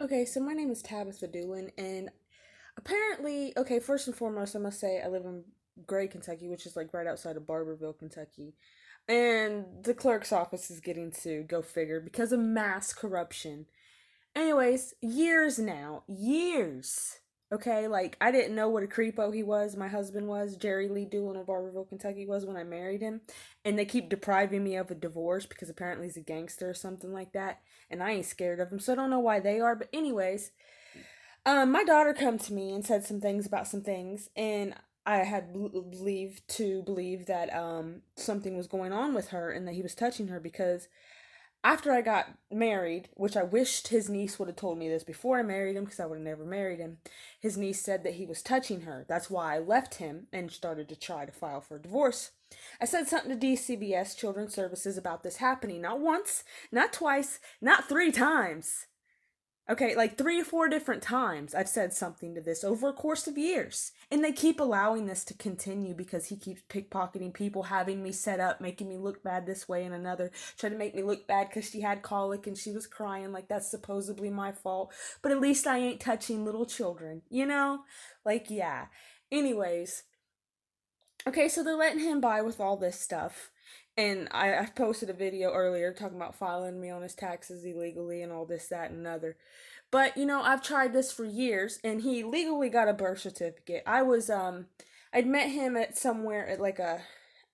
Okay, so my name is Tabitha Doolin, and apparently, okay, first and foremost, I must say I live in Gray, Kentucky, which is like right outside of Barberville, Kentucky. And the clerk's office is getting sued, go figure, because of mass corruption. Anyways, years now, years. Okay, like I didn't know what a creepo he was. My husband was Jerry Lee Doolin of Barberville, Kentucky, was when I married him, and they keep depriving me of a divorce because apparently he's a gangster or something like that, and I ain't scared of him, so I don't know why they are. But anyways, my daughter come to me and said some things about some things, and I had believed to believe that something was going on with her and that he was touching her because after I got married, which I wished his niece would have told me this before I married him because I would have never married him, his niece said that he was touching her. That's why I left him and started to try to file for a divorce. I said something to DCBS Children's Services about this happening not once, not twice, not three times. Okay, like three or four different times I've said something to this over a course of years. And they keep allowing this to continue because he keeps pickpocketing people, having me set up, making me look bad this way and another, trying to make me look bad because she had colic and she was crying like that's supposedly my fault. But at least I ain't touching little children, you know? Like, yeah. Anyways, okay, so they're letting him by with all this stuff. And I posted a video earlier talking about filing me on his taxes illegally and all this, that, and another. But I've tried this for years, and he legally got a birth certificate. I'd met him at somewhere at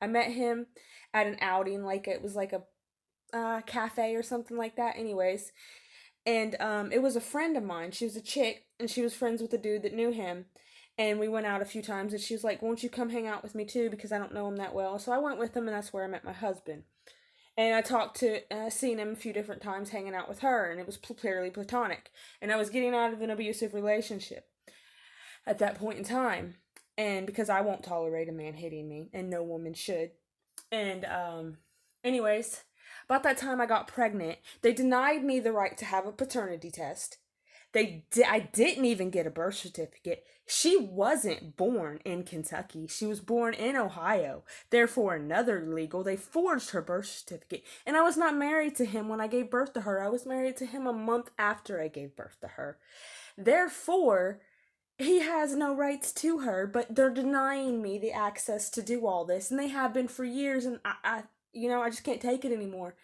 I met him at an outing, like it was like a cafe or something like that. Anyways, and it was a friend of mine. She was a chick, and she was friends with a dude that knew him. And we went out a few times, and she was like, "Won't you come hang out with me too?" Because I don't know him that well. So I went with him, and that's where I met my husband. And I talked to, seen him a few different times hanging out with her, and it was clearly platonic. And I was getting out of an abusive relationship at that point in time. And because I won't tolerate a man hitting me, and no woman should. And, anyways, about that time I got pregnant, they denied me the right to have a paternity test. I didn't even get a birth certificate. She wasn't born in Kentucky. She was born in Ohio. Therefore, another legal. They forged her birth certificate. And I was not married to him when I gave birth to her. I was married to him a month after I gave birth to her. Therefore, he has no rights to her, but they're denying me the access to do all this, and they have been for years. And I just can't take it anymore.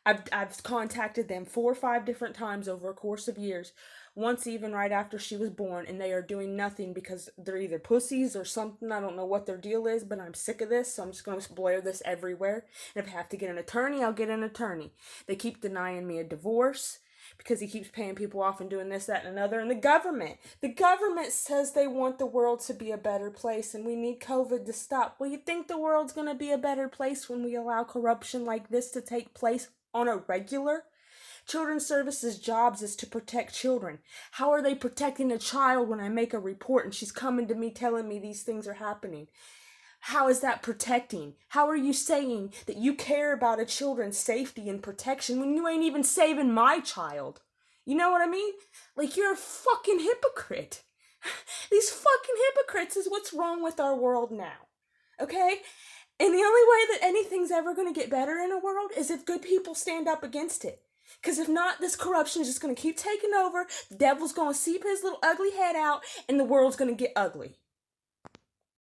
I've contacted them 4 or 5 different times over a course of years. Once even right after she was born, and they are doing nothing because they're either pussies or something. I don't know what their deal is, but I'm sick of this, so I'm just going to blare this everywhere. And if I have to get an attorney, I'll get an attorney. They keep denying me a divorce because he keeps paying people off and doing this, that, and another. And the government says they want the world to be a better place and we need COVID to stop. Well, you think the world's going to be a better place when we allow corruption like this to take place on a regular? Children's Services jobs is to protect children. How are they protecting a child when I make a report and she's coming to me telling me these things are happening? How is that protecting? How are you saying that you care about a children's safety and protection when you ain't even saving my child? You know what I mean? Like, you're a fucking hypocrite. These fucking hypocrites is what's wrong with our world now. Okay? And the only way that anything's ever going to get better in a world is if good people stand up against it. Because if not, this corruption is just going to keep taking over. The devil's going to seep his little ugly head out, and the world's going to get ugly.